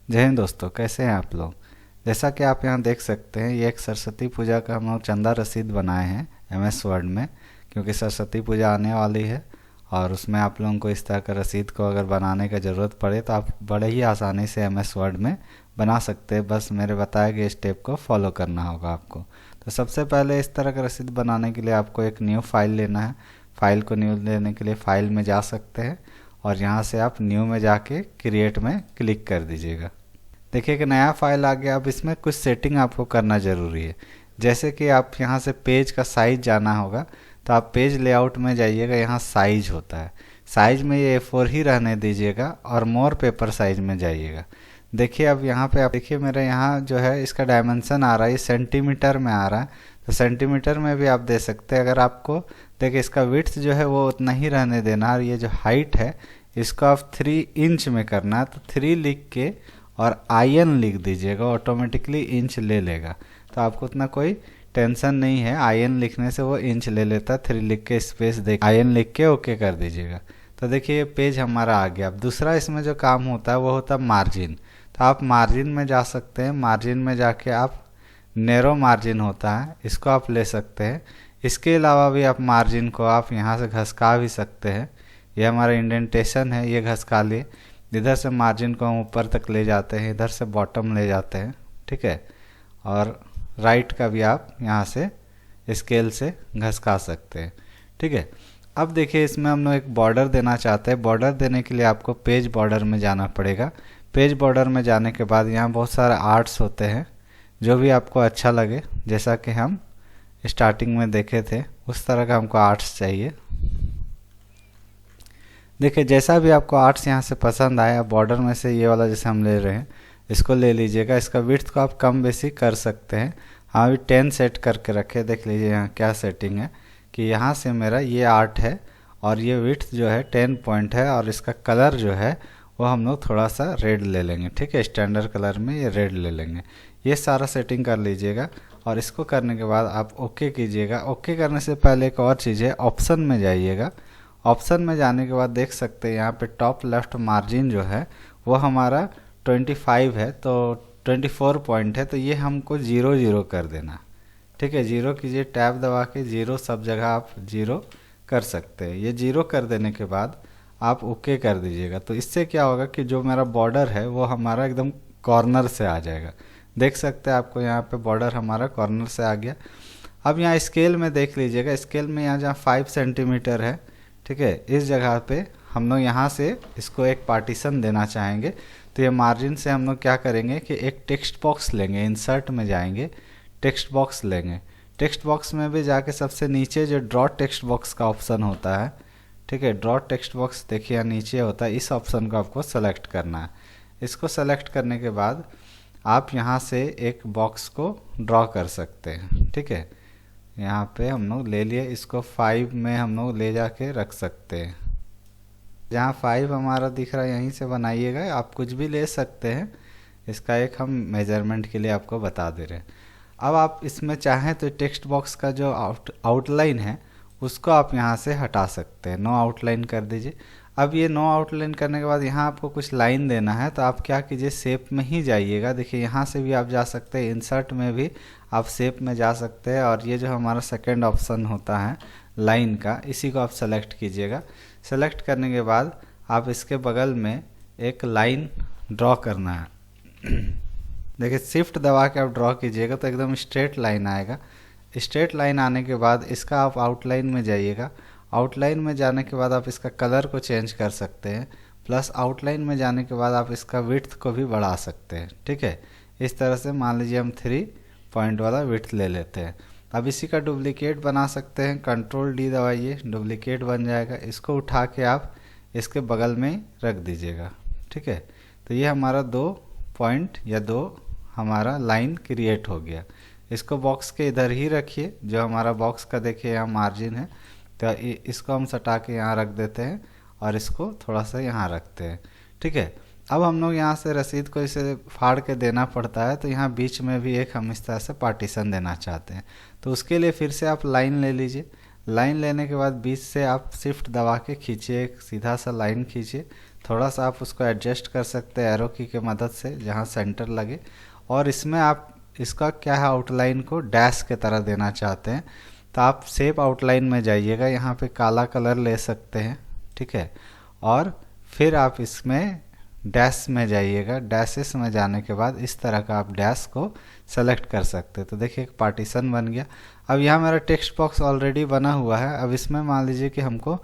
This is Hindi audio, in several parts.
जय हिंद दोस्तों, कैसे हैं आप लोग। जैसा कि आप यहाँ देख सकते हैं, ये एक सरस्वती पूजा का हम लोग चंदा रसीद बनाए हैं एमएस वर्ड में, क्योंकि सरस्वती पूजा आने वाली है और उसमें आप लोगों को इस तरह का रसीद को अगर बनाने का ज़रूरत पड़े तो आप बड़े ही आसानी से एमएस वर्ड में बना सकते हैं। बस मेरे बताए गए स्टेप को फॉलो करना होगा आपको। तो सबसे पहले इस तरह का रसीद बनाने के लिए आपको एक न्यू फाइल लेना है। फाइल को न्यू लेने के लिए फाइल में जा सकते हैं और यहाँ से आप न्यू में जाके क्रिएट में क्लिक कर दीजिएगा। देखिए कि नया फाइल आ गया। अब इसमें कुछ सेटिंग आपको करना ज़रूरी है, जैसे कि आप यहाँ से पेज का साइज जाना होगा तो आप पेज लेआउट में जाइएगा। यहाँ साइज होता है, साइज में ये A4 ही रहने दीजिएगा और मोर पेपर साइज में जाइएगा। देखिए अब यहाँ पे आप देखिए मेरे यहाँ जो है इसका डायमेंशन आ रहा है, ये सेंटीमीटर में आ रहा है, तो सेंटीमीटर में भी आप दे सकते हैं। अगर आपको देखिए इसका विड्थ जो है वो उतना ही रहने देना, और ये जो हाइट है इसको आप 3 इंच में करना है। तो 3 लिख के और IN लिख दीजिएगा, ऑटोमेटिकली इंच ले लेगा। तो आपको उतना कोई टेंशन नहीं है, IN लिखने से वो इंच ले लेता। 3 लिख के स्पेस दे IN लिख के ओके कर दीजिएगा। तो देखिए ये पेज हमारा आ गया। अब दूसरा इसमें जो काम होता है वो होता है मार्जिन। तो आप मार्जिन में जा सकते हैं, मार्जिन में जाके आप नैरो मार्जिन होता है इसको आप ले सकते हैं। इसके अलावा भी आप मार्जिन को आप यहाँ से घसका भी सकते हैं। ये हमारा इंडेंटेशन है, ये घसका लिए। इधर से मार्जिन को हम ऊपर तक ले जाते हैं, इधर से बॉटम ले जाते हैं, ठीक है। और राइट का भी आप यहाँ से स्केल से घसका सकते हैं, ठीक है। अब देखिए इसमें हम लोग एक बॉर्डर देना चाहते हैं। बॉर्डर देने के लिए आपको पेज बॉर्डर में जाना पड़ेगा। पेज बॉर्डर में जाने के बाद यहाँ बहुत सारे आर्ट्स होते हैं, जो भी आपको अच्छा लगे, जैसा कि हम स्टार्टिंग में देखे थे उस तरह का हमको आर्ट्स चाहिए। देखिए जैसा भी आपको आर्ट्स यहाँ से पसंद आया, बॉर्डर में से ये वाला जैसे हम ले रहे हैं इसको ले लीजिएगा। इसका विड्थ को आप कम बेसी कर सकते हैं। हाँ अभी 10 सेट करके रखे। देख लीजिए यहाँ क्या सेटिंग है कि यहाँ से मेरा ये आर्ट है और ये विड्थ जो है 10 पॉइंट है, और इसका कलर जो है वो हम लोग थोड़ा सा रेड ले लेंगे, ठीक है। स्टैंडर्ड कलर में ये रेड ले लेंगे। ये सारा सेटिंग कर लीजिएगा और इसको करने के बाद आप ओके कीजिएगा। ओके करने से पहले एक और चीज़ है, ऑप्शन में जाइएगा। ऑप्शन में जाने के बाद देख सकते हैं यहाँ पे टॉप लेफ्ट मार्जिन जो है वो हमारा 25 है, तो 24 पॉइंट है, तो ये हमको 0 0 कर देना, ठीक है। 0 कीजिए, टैब दबा के 0 सब जगह आप 0 कर सकते हैं। ये 0 कर देने के बाद आप ओके कर दीजिएगा। तो इससे क्या होगा कि जो मेरा बॉर्डर है वो हमारा एकदम कॉर्नर से आ जाएगा। देख सकते हैं आपको यहाँ पे बॉर्डर हमारा कॉर्नर से आ गया। अब यहाँ स्केल में देख लीजिएगा, स्केल में यहाँ जहाँ 5 सेंटीमीटर है, ठीक है, इस जगह पे हम लोग यहाँ से इसको एक पार्टीशन देना चाहेंगे। तो ये मार्जिन से हम लोग क्या करेंगे कि एक टेक्स्ट बॉक्स लेंगे, इंसर्ट में जाएंगे, टेक्स्ट बॉक्स लेंगे। टेक्स्ट बॉक्स में भी जाके सबसे नीचे जो ड्रॉ टेक्स्ट बॉक्स का ऑप्शन होता है, ठीक है, ड्रॉ टेक्स्ट बॉक्स देखिए यहाँ नीचे होता है, इस ऑप्शन को आपको सेलेक्ट करना है। इसको सेलेक्ट करने के बाद आप यहाँ से एक बॉक्स को ड्रॉ कर सकते हैं, ठीक है। यहाँ पे हम लोग ले लिए, इसको 5 में हम लोग ले जाके रख सकते हैं। जहाँ 5 हमारा दिख रहा है यहीं से बनाइएगा, आप कुछ भी ले सकते हैं। इसका एक हम मेजरमेंट के लिए आपको बता दे रहे हैं। अब आप इसमें चाहें तो टेक्स्ट बॉक्स का जो आउटलाइन है उसको आप यहाँ से हटा सकते हैं, नो आउटलाइन कर दीजिए। अब ये नो आउटलाइन करने के बाद यहाँ आपको कुछ लाइन देना है, तो आप क्या कीजिए, शेप में ही जाइएगा। देखिए यहाँ से भी आप जा सकते हैं, इंसर्ट में भी आप शेप में जा सकते हैं, और ये जो हमारा सेकंड ऑप्शन होता है लाइन का, इसी को आप सेलेक्ट कीजिएगा। सेलेक्ट करने के बाद आप इसके बगल में एक लाइन ड्रॉ करना है। देखिए शिफ्ट दबा के आप ड्रॉ कीजिएगा तो एकदम स्ट्रेट लाइन आएगा। स्ट्रेट लाइन आने के बाद इसका आप आउटलाइन में जाइएगा। आउटलाइन में जाने के बाद आप इसका कलर को चेंज कर सकते हैं, प्लस आउटलाइन में जाने के बाद आप इसका विड्थ को भी बढ़ा सकते हैं, ठीक है। इस तरह से मान लीजिए हम 3 पॉइंट वाला विड्थ ले लेते हैं। अब इसी का डुप्लीकेट बना सकते हैं, कंट्रोल D दबाइए, डुप्लीकेट बन जाएगा। इसको उठा के आप इसके बगल में रख दीजिएगा, ठीक है। तो ये हमारा 2 पॉइंट या 2 हमारा लाइन क्रिएट हो गया। इसको बॉक्स के इधर ही रखिए, जो हमारा बॉक्स का देखिए यहाँ मार्जिन है, तो इसको हम सटा के यहाँ रख देते हैं और इसको थोड़ा सा यहाँ रखते हैं, ठीक है। अब हम लोग यहाँ से रसीद को इसे फाड़ के देना पड़ता है, तो यहाँ बीच में भी एक हम इस तरह से पार्टीशन देना चाहते हैं। तो उसके लिए फिर से आप लाइन ले लीजिए। लाइन लेने के बाद बीच से आप शिफ्ट दबा के खींचिए, एक सीधा सा लाइन खींचिए, थोड़ा सा आप उसको एडजस्ट कर सकते हैं एरो की मदद से जहाँ सेंटर लगे। और इसमें आप इसका क्या है, आउटलाइन को डैश के तरह देना चाहते हैं तो आप शेप आउटलाइन में जाइएगा, यहाँ पे काला कलर ले सकते हैं, ठीक है। और फिर आप इसमें डैश में जाइएगा, डैशेस में जाने के बाद इस तरह का आप डैश को सेलेक्ट कर सकते हैं। तो देखिए एक पार्टीशन बन गया। अब यहाँ मेरा टेक्स्ट बॉक्स ऑलरेडी बना हुआ है। अब इसमें मान लीजिए कि हमको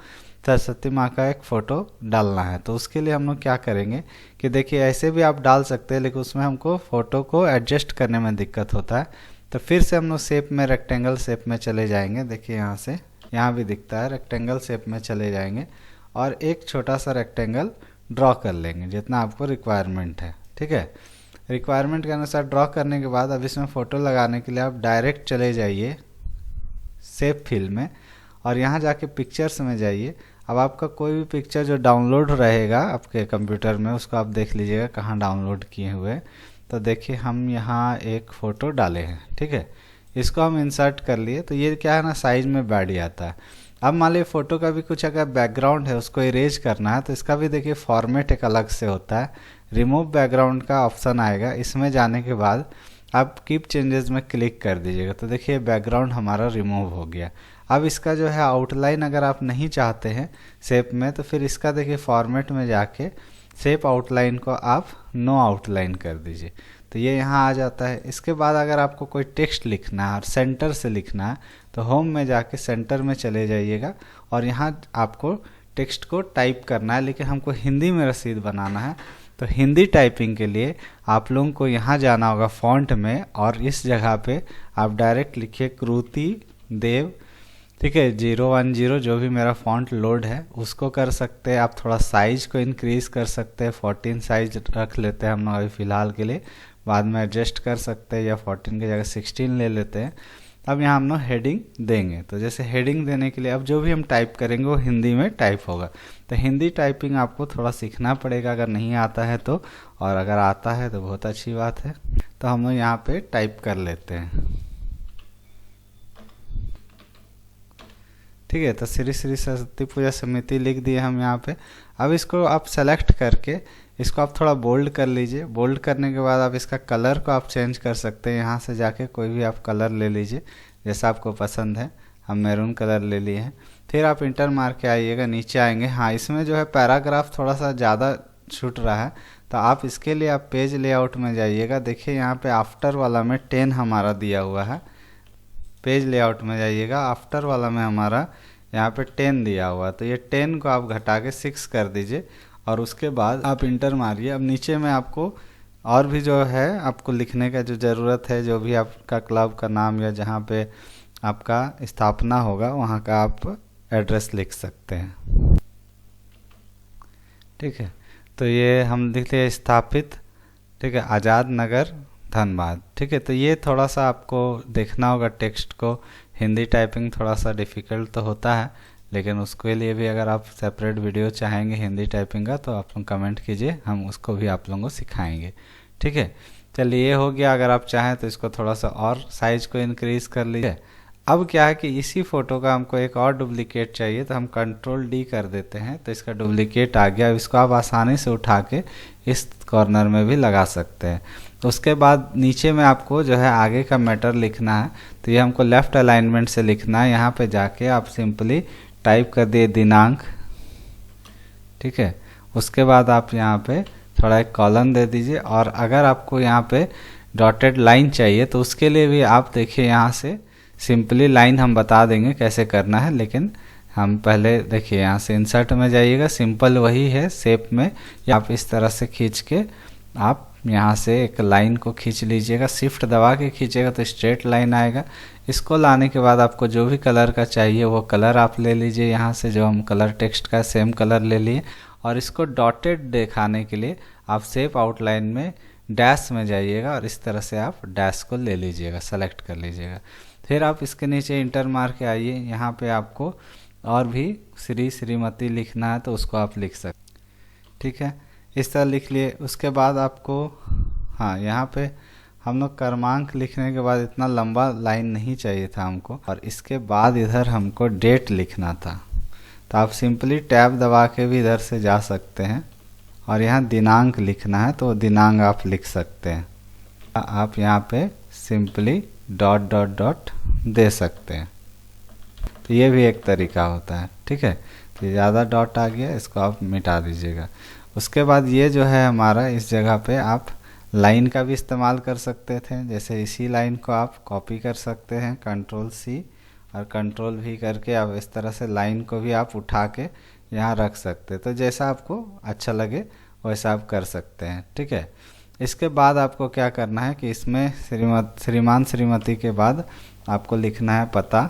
सरस्वती माँ का एक फ़ोटो डालना है, तो उसके लिए हम लोग क्या करेंगे कि देखिए ऐसे भी आप डाल सकते हैं, लेकिन उसमें हमको फ़ोटो को एडजस्ट करने में दिक्कत होता है। तो फिर से हम लोग शेप में रेक्टेंगल शेप में चले जाएंगे। देखिए यहाँ से यहाँ भी दिखता है, रेक्टेंगल शेप में चले जाएंगे और एक छोटा सा रेक्टेंगल ड्रॉ कर लेंगे जितना आपको रिक्वायरमेंट है, ठीक है। रिक्वायरमेंट के अनुसार ड्रॉ करने के बाद अब इसमें फ़ोटो लगाने के लिए आप डायरेक्ट चले जाइए शेप फिल में और यहाँ जाके पिक्चर्स में जाइए। अब आपका कोई भी पिक्चर जो डाउनलोड रहेगा आपके कंप्यूटर में उसको आप देख लीजिएगा कहाँ डाउनलोड किए हुए। तो देखिए हम यहाँ एक फ़ोटो डाले हैं, ठीक है। इसको हम इंसर्ट कर लिए तो ये क्या है ना, साइज में बैठ जाता है। अब मान लीजिए फ़ोटो का भी कुछ अगर बैकग्राउंड है उसको इरेज करना है तो इसका भी देखिए फॉर्मेट एक अलग से होता है। रिमूव बैकग्राउंड का ऑप्शन आएगा, इसमें जाने के बाद आप कीप चेंजेस में क्लिक कर दीजिएगा तो देखिए बैकग्राउंड हमारा रिमूव हो गया। अब इसका जो है आउटलाइन अगर आप नहीं चाहते हैं शेप में तो फिर इसका देखिए फॉर्मेट में जाके शेप आउटलाइन को आप नो आउटलाइन कर दीजिए तो ये यहाँ आ जाता है। इसके बाद अगर आपको कोई टेक्स्ट लिखना है और सेंटर से लिखना है तो होम में जाके सेंटर में चले जाइएगा और यहाँ आपको टेक्स्ट को टाइप करना है, लेकिन हमको हिंदी में रसीद बनाना है। तो हिंदी टाइपिंग के लिए आप लोगों को यहाँ जाना होगा फॉन्ट में और इस जगह पे आप डायरेक्ट लिखिए कृति देव, ठीक है, 010 जो भी मेरा फॉन्ट लोड है उसको कर सकते हैं। आप थोड़ा साइज को इंक्रीज कर सकते हैं, 14 साइज रख लेते हैं हम लोग अभी फ़िलहाल के लिए, बाद में एडजस्ट कर सकते हैं या 14 की जगह 16 ले लेते हैं। अब यहाँ हम लोग हेडिंग देंगे तो जैसे हेडिंग देने के लिए अब जो भी हम टाइप करेंगे वो हिंदी में टाइप होगा। तो हिंदी टाइपिंग आपको थोड़ा सीखना पड़ेगा अगर नहीं आता है तो, और अगर आता है तो बहुत अच्छी बात है। तो हम लोग यहाँ पे टाइप कर लेते हैं, ठीक है। तो श्री श्री सरस्वती पूजा समिति लिख दिए हम यहाँ पे। अब इसको आप सेलेक्ट करके इसको आप थोड़ा बोल्ड कर लीजिए। बोल्ड करने के बाद आप इसका कलर को आप चेंज कर सकते हैं, यहाँ से जाके कोई भी आप कलर ले लीजिए जैसा आपको पसंद है। हम मैरून कलर ले लिए हैं। फिर आप इंटर मार के आइएगा, नीचे आएंगे। हाँ, इसमें जो है पैराग्राफ थोड़ा सा ज़्यादा छूट रहा है तो आप इसके लिए आप पेज लेआउट में जाइएगा। देखिए यहाँ पे आफ्टर वाला में 10 हमारा दिया हुआ है, पेज लेआउट में जाइएगा, आफ्टर वाला में हमारा यहाँ पे 10 दिया हुआ है तो ये 10 को आप घटा के 6 कर दीजिए और उसके बाद आप इंटर मारिए। अब नीचे में आपको और भी जो है आपको लिखने का जो ज़रूरत है, जो भी आपका क्लब का नाम या जहाँ पे आपका स्थापना होगा वहाँ का आप एड्रेस लिख सकते हैं, ठीक है। तो ये हम लिखते हैं स्थापित, ठीक है, आज़ाद नगर धनबाद, ठीक है। तो ये थोड़ा सा आपको देखना होगा टेक्स्ट को, हिंदी टाइपिंग थोड़ा सा डिफ़िकल्ट तो होता है, लेकिन उसके लिए भी अगर आप सेपरेट वीडियो चाहेंगे हिंदी टाइपिंग का तो आप लोग कमेंट कीजिए, हम उसको भी आप लोगों को सिखाएंगे, ठीक है। चलिए ये हो गया। अगर आप चाहें तो इसको थोड़ा सा और साइज को इंक्रीज़ कर लीजिए। अब क्या है कि इसी फ़ोटो का हमको एक और डुप्लीकेट चाहिए तो हम कंट्रोल D कर देते हैं तो इसका डुप्लीकेट आ गया। इसको आप आसानी से उठा के इस कॉर्नर में भी लगा सकते हैं। तो उसके बाद नीचे में आपको जो है आगे का मैटर लिखना है तो ये हमको लेफ़्ट अलाइनमेंट से लिखना है। यहाँ पे जाके आप सिंपली टाइप कर दिए दिनांक, ठीक है। उसके बाद आप यहाँ पे थोड़ा एक कॉलन दे दीजिए और अगर आपको यहाँ पे डॉटेड लाइन चाहिए तो उसके लिए भी आप देखिए यहाँ से सिंपली लाइन हम बता देंगे कैसे करना है, लेकिन हम पहले देखिए यहाँ से इंसर्ट में जाइएगा, सिंपल वही है शेप में, या आप इस तरह से खींच के आप यहाँ से एक लाइन को खींच लीजिएगा, शिफ्ट दबा के खींचेगा तो स्ट्रेट लाइन आएगा। इसको लाने के बाद आपको जो भी कलर का चाहिए वो कलर आप ले लीजिए, यहाँ से जो हम कलर टेक्स्ट का सेम कलर ले लिए। और इसको डॉटेड दिखाने के लिए आप शेप आउटलाइन में डैश में जाइएगा और इस तरह से आप डैश को ले लीजिएगा, सेलेक्ट कर लीजिएगा। फिर आप इसके नीचे इंटर मार के आइए, यहाँ पे आपको और भी श्री श्रीमती लिखना है तो उसको आप लिख सकते, ठीक है। इस तरह लिख लिए। उसके बाद आपको हाँ, यहाँ पे हम लोग क्रमांक लिखने के बाद इतना लंबा लाइन नहीं चाहिए था हमको, और इसके बाद इधर हमको डेट लिखना था तो आप सिंपली टैब दबा के भी इधर से जा सकते हैं, और यहाँ दिनांक लिखना है तो दिनांक आप लिख सकते हैं। आप यहाँ पे सिंपली डॉट डॉट डॉट दे सकते हैं। तो ये भी एक तरीका होता है, ठीक है। तो ये ज़्यादा डॉट आ गया, इसको आप मिटा दीजिएगा। उसके बाद ये जो है हमारा, इस जगह पे आप लाइन का भी इस्तेमाल कर सकते थे। जैसे इसी लाइन को आप कॉपी कर सकते हैं, कंट्रोल-C और कंट्रोल-V करके आप इस तरह से लाइन को भी आप उठा के यहाँ रख सकते हैं। तो जैसा आपको अच्छा लगे वैसा आप कर सकते हैं, ठीक है। इसके बाद आपको क्या करना है कि इसमें श्रीमान श्रीमती के बाद आपको लिखना है पता।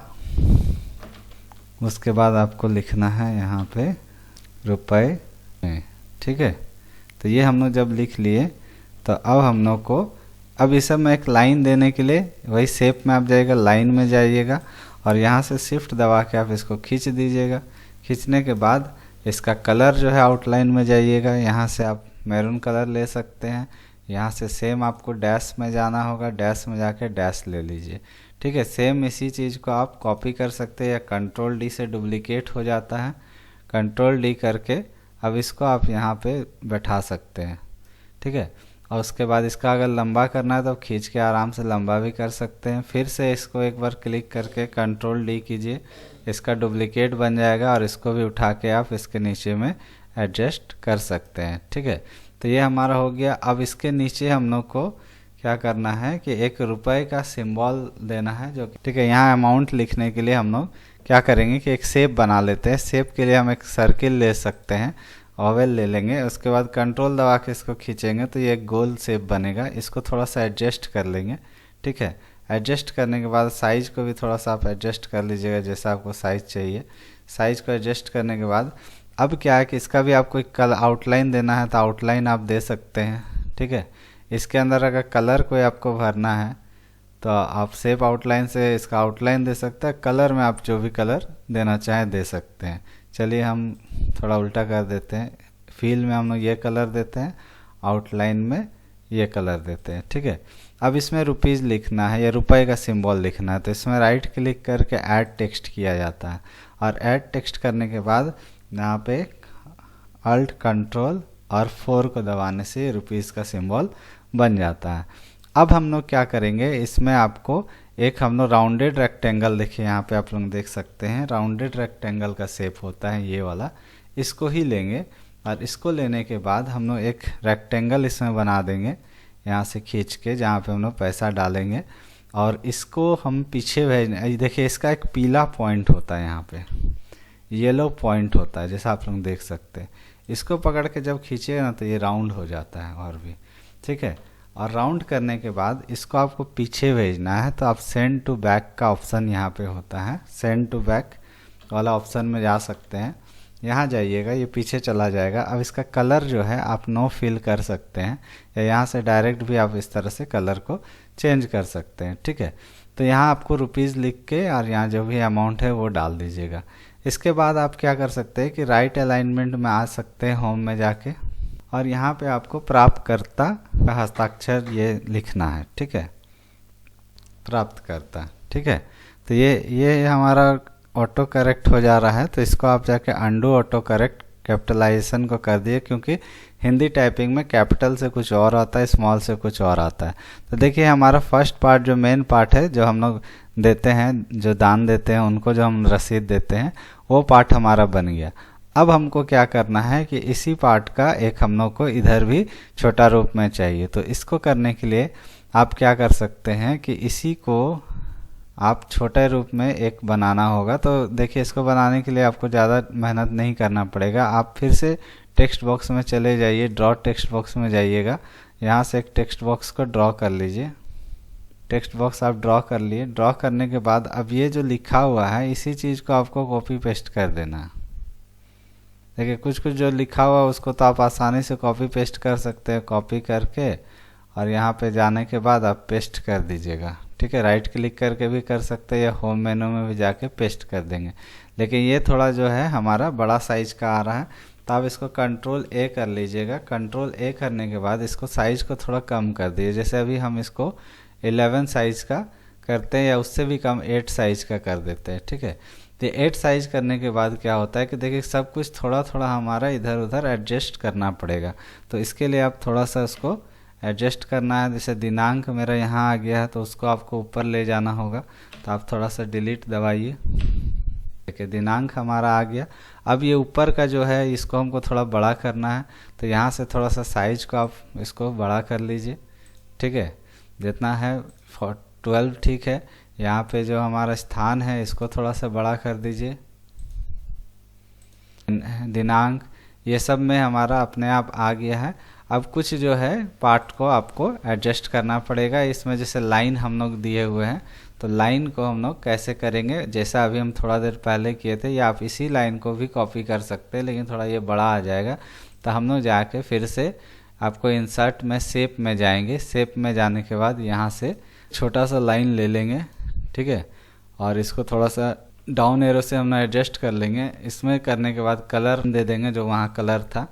उसके बाद आपको लिखना है यहाँ पे रुपए में, ठीक है। तो ये हम लोग जब लिख लिए तो अब हम लोग को, अब इस सब में एक लाइन देने के लिए वही शेप में आप जाइएगा, लाइन में जाइएगा और यहाँ से शिफ्ट दबा के आप इसको खींच दीजिएगा। खींचने के बाद इसका कलर जो है आउटलाइन में जाइएगा, यहाँ से आप मैरून कलर ले सकते हैं। यहाँ से सेम आपको डैश में जाना होगा, डैश में जाके डैश ले लीजिए, ठीक है। सेम इसी चीज़ को आप कॉपी कर सकते हैं या कंट्रोल-D से डुप्लीकेट हो जाता है। कंट्रोल-D करके अब इसको आप यहाँ पे बैठा सकते हैं, ठीक है। और उसके बाद इसका अगर लंबा करना है तो खींच के आराम से लंबा भी कर सकते हैं। फिर से इसको एक बार क्लिक करके कंट्रोल-D कीजिए, इसका डुप्लीकेट बन जाएगा और इसको भी उठा के आप इसके नीचे में एडजस्ट कर सकते हैं, ठीक है। तो ये हमारा हो गया। अब इसके नीचे हम लोग को क्या करना है कि एक रुपए का सिंबल देना है, जो ठीक है। यहाँ अमाउंट लिखने के लिए हम लोग क्या करेंगे कि एक शेप बना लेते हैं। शेप के लिए हम एक सर्किल ले सकते हैं, ओवल ले लेंगे। उसके बाद कंट्रोल दबा के इसको खींचेंगे तो ये एक गोल शेप बनेगा। इसको थोड़ा सा एडजस्ट कर लेंगे, ठीक है। एडजस्ट करने के बाद साइज़ को भी थोड़ा सा आप एडजस्ट कर लीजिएगा, जैसा आपको साइज़ चाहिए। साइज़ को एडजस्ट करने के बाद अब क्या है कि इसका भी आपको एक कलर आउटलाइन देना है तो आउटलाइन आप दे सकते हैं, ठीक है। इसके अंदर अगर कलर कोई आपको भरना है तो आप शेप आउटलाइन से इसका आउटलाइन दे सकते हैं। कलर में आप जो भी कलर देना चाहें दे सकते हैं। चलिए हम थोड़ा उल्टा कर देते हैं। फील में हम लोग ये कलर देते हैं, आउटलाइन में ये कलर देते हैं, ठीक है। अब इसमें रुपीज़ लिखना है या रुपए का सिंबल लिखना है तो इसमें राइट क्लिक करके ऐड टेक्स्ट किया जाता है। और ऐड टेक्स्ट करने के बाद यहाँ पे अल्ट कंट्रोल और 4 को दबाने से रुपीज़ का सिंबल बन जाता है। अब हम लोग क्या करेंगे, इसमें आपको एक हम लोग राउंडेड रेक्टेंगल, देखिए यहाँ पे आप लोग देख सकते हैं राउंडेड रेक्टेंगल का शेप होता है ये वाला, इसको ही लेंगे। और इसको लेने के बाद हम लोग एक रेक्टेंगल इसमें बना देंगे यहाँ से खींच के, जहाँ पे हम लोग पैसा डालेंगे। और इसको हम पीछे भेज, देखिए इसका एक पीला पॉइंट होता है, यहाँ पे येलो पॉइंट होता है, जैसा आप लोग देख सकते हैं। इसको पकड़ के जब खींचेगा ना तो ये राउंड हो जाता है और भी, ठीक है। और राउंड करने के बाद इसको आपको पीछे भेजना है तो आप सेंड टू बैक का ऑप्शन यहाँ पे होता है, सेंड टू बैक वाला ऑप्शन में जा सकते हैं। यहाँ जाइएगा, ये पीछे चला जाएगा। अब इसका कलर जो है आप नो फिल कर सकते हैं या यहाँ से डायरेक्ट भी आप इस तरह से कलर को चेंज कर सकते हैं, ठीक है। तो यहाँ आपको रुपीज़ लिख के और यहाँ जो भी अमाउंट है वो डाल दीजिएगा। इसके बाद आप क्या कर सकते हैं कि राइट अलाइनमेंट में आ सकते हैं, होम में जाके, और यहाँ पे आपको प्राप्तकर्ता का हस्ताक्षर ये लिखना है, ठीक है, प्राप्तकर्ता, ठीक है। तो ये हमारा ऑटो करेक्ट हो जा रहा है। तो इसको आप जाके अंडू ऑटो करेक्ट कैपिटलाइजेशन को कर दिए, क्योंकि हिंदी टाइपिंग में कैपिटल से कुछ और आता है, स्मॉल से कुछ और आता है। तो देखिए हमारा फर्स्ट पार्ट जो मेन पार्ट है, जो हम लोग देते हैं, जो दान देते हैं उनको जो हम रसीद देते हैं, वो पार्ट हमारा बन गया। अब हमको क्या करना है कि इसी पार्ट का एक हम लोग को इधर भी छोटा रूप में चाहिए। तो इसको करने के लिए आप क्या कर सकते हैं कि इसी को आप छोटे रूप में एक बनाना होगा। तो देखिए इसको बनाने के लिए आपको ज़्यादा मेहनत नहीं करना पड़ेगा। आप फिर से टेक्स्ट बॉक्स में चले जाइए, ड्रॉ टेक्स्ट बॉक्स में जाइएगा, यहाँ से एक टेक्स्ट बॉक्स को ड्रॉ कर लीजिए। टेक्स्ट बॉक्स आप ड्रॉ कर लिए। ड्रॉ करने के बाद अब ये जो लिखा हुआ है इसी चीज़ को आपको कॉपी पेस्ट कर देना। देखिए कुछ जो लिखा हुआ है उसको तो आप आसानी से कॉपी पेस्ट कर सकते हैं, कॉपी करके और यहाँ पे जाने के बाद आप पेस्ट कर दीजिएगा, ठीक है। राइट क्लिक करके भी कर सकते हैं या होम मेनू में भी जाके पेस्ट कर देंगे। लेकिन ये थोड़ा जो है हमारा बड़ा साइज का आ रहा है, तो आप इसको कंट्रोल ए कर लीजिएगा। कंट्रोल ए करने के बाद इसको साइज को थोड़ा कम कर दीजिए। जैसे अभी हम इसको 11 साइज का करते हैं या उससे भी कम 8 साइज का कर देते हैं, ठीक है। तो 8 साइज करने के बाद क्या होता है कि देखिए सब कुछ थोड़ा थोड़ा हमारा इधर उधर एडजस्ट करना पड़ेगा। तो इसके लिए आप थोड़ा सा उसको एडजस्ट करना है। जैसे दिनांक मेरा यहाँ आ गया है तो उसको आपको ऊपर ले जाना होगा, तो आप थोड़ा सा डिलीट दबाइए। देखिए दिनांक हमारा आ गया। अब ये ऊपर का जो है इसको हमको थोड़ा बड़ा करना है, तो यहाँ से थोड़ा सा साइज को आप इसको बड़ा कर लीजिए। ठीक है, जितना है 12 ठीक है। यहाँ पे जो हमारा स्थान है इसको थोड़ा सा बड़ा कर दीजिए। दिनांक ये सब में हमारा अपने आप आ गया है। अब कुछ जो है पार्ट को आपको एडजस्ट करना पड़ेगा। इसमें जैसे लाइन हम लोग दिए हुए हैं, तो लाइन को हम लोग कैसे करेंगे, जैसा अभी हम थोड़ा देर पहले किए थे, या आप इसी लाइन को भी कॉपी कर सकते हैं, लेकिन थोड़ा ये बड़ा आ जाएगा। तो हम लोग जाके फिर से आपको इंसर्ट में शेप में जाएंगे। शेप में जाने के बाद यहाँ से छोटा सा लाइन ले लेंगे। ठीक है, और इसको थोड़ा सा डाउन एरो से हम एडजस्ट कर लेंगे। इसमें करने के बाद कलर दे देंगे जो वहाँ कलर था,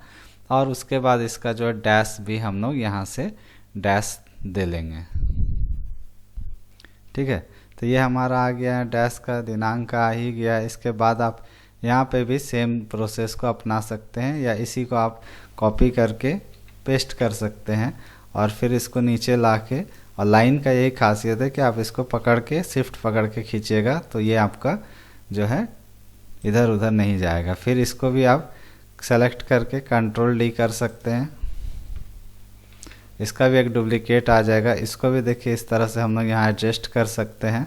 और उसके बाद इसका जो है डैश भी हम लोग यहाँ से डैश दे लेंगे। ठीक है, तो ये हमारा आ गया है डैश का, दिनांक का आ ही गया। इसके बाद आप यहाँ पे भी सेम प्रोसेस को अपना सकते हैं, या इसी को आप कॉपी करके पेस्ट कर सकते हैं और फिर इसको नीचे लाके, और लाइन का यही खासियत है कि आप इसको पकड़ के शिफ्ट पकड़ के खींचिएगा तो ये आपका जो है इधर उधर नहीं जाएगा। फिर इसको भी आप सेलेक्ट करके कंट्रोल डी कर सकते हैं, इसका भी एक डुप्लीकेट आ जाएगा। इसको भी देखिए इस तरह से हम लोग यहाँ एडजस्ट कर सकते हैं।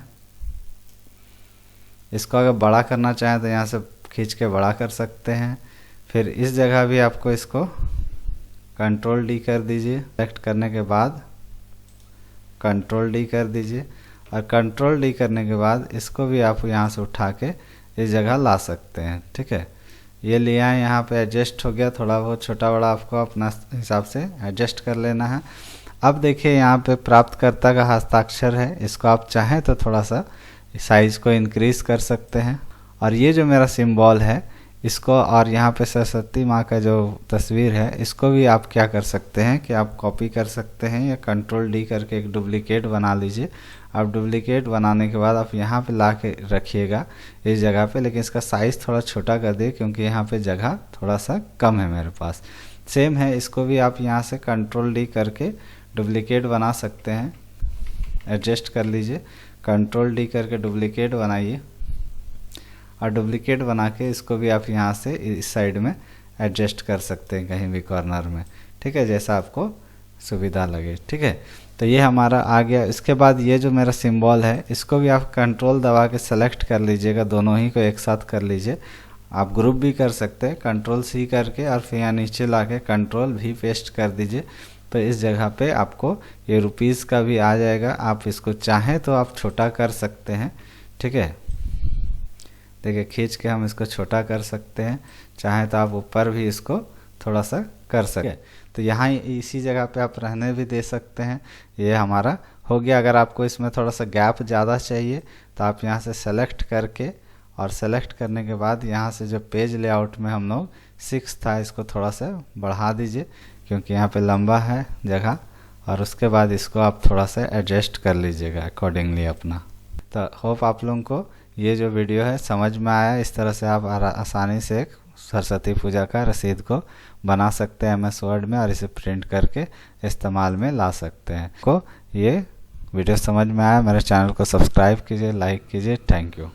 इसको अगर बड़ा करना चाहें तो यहाँ से खींच के बड़ा कर सकते हैं। फिर इस जगह भी आपको इसको कंट्रोल डी कर दीजिए। सेलेक्ट करने के बाद कंट्रोल डी कर दीजिए, और कंट्रोल डी करने के बाद इसको भी आप यहाँ से उठा के इस जगह ला सकते हैं। ठीक है, ये लिया है, यहाँ पे एडजस्ट हो गया। थोड़ा बहुत छोटा बड़ा आपको अपना हिसाब से एडजस्ट कर लेना है। अब देखिए यहाँ पे प्राप्तकर्ता का हस्ताक्षर है, इसको आप चाहें तो थोड़ा सा साइज को इंक्रीज कर सकते हैं। और ये जो मेरा सिंबल है इसको, और यहाँ पे सरस्वती माँ का जो तस्वीर है, इसको भी आप क्या कर सकते हैं कि आप कॉपी कर सकते हैं, या कंट्रोल डी करके एक डुप्लीकेट बना लीजिए। आप डुप्लीकेट बनाने के बाद आप यहाँ पे ला के रखिएगा इस जगह पे, लेकिन इसका साइज़ थोड़ा छोटा कर दिए क्योंकि यहाँ पे जगह थोड़ा सा कम है मेरे पास। सेम है, इसको भी आप यहाँ से कंट्रोल डी करके डुप्लीकेट बना सकते हैं। एडजस्ट कर लीजिए, कंट्रोल डी करके डुप्लीकेट बनाइए, और डुप्लीकेट बना के इसको भी आप यहाँ से इस साइड में एडजस्ट कर सकते हैं कहीं भी कॉर्नर में। ठीक है, जैसा आपको सुविधा लगे। ठीक है, तो ये हमारा आ गया। इसके बाद ये जो मेरा सिंबल है इसको भी आप कंट्रोल दबा के सेलेक्ट कर लीजिएगा, दोनों ही को एक साथ कर लीजिए। आप ग्रुप भी कर सकते हैं कंट्रोल सी करके, और फिर यहाँ नीचे ला के कंट्रोल भी पेस्ट कर दीजिए। तो इस जगह पे आपको ये रुपीज़ का भी आ जाएगा। आप इसको चाहें तो आप छोटा कर सकते हैं। ठीक है, देखिए खींच के हम इसको छोटा कर सकते हैं, चाहें तो आप ऊपर भी इसको थोड़ा सा कर सकते। तो यहाँ इसी जगह पे आप रहने भी दे सकते हैं। ये हमारा हो गया। अगर आपको इसमें थोड़ा सा गैप ज़्यादा चाहिए तो आप यहाँ से सेलेक्ट करके, और सेलेक्ट करने के बाद यहाँ से जो पेज लेआउट में हम लोग 6 था, इसको थोड़ा सा बढ़ा दीजिए क्योंकि यहाँ पे लंबा है जगह, और उसके बाद इसको आप थोड़ा सा एडजस्ट कर लीजिएगा अकॉर्डिंगली अपना। तो होप आप लोगों को ये जो वीडियो है समझ में आया। इस तरह से आप आसानी से एक सरस्वती पूजा का रसीद को बना सकते हैं MS वर्ड में, और इसे प्रिंट करके इस्तेमाल में ला सकते हैं। को ये वीडियो समझ में आया, मेरे चैनल को सब्सक्राइब कीजिए, लाइक कीजिए। Thank you.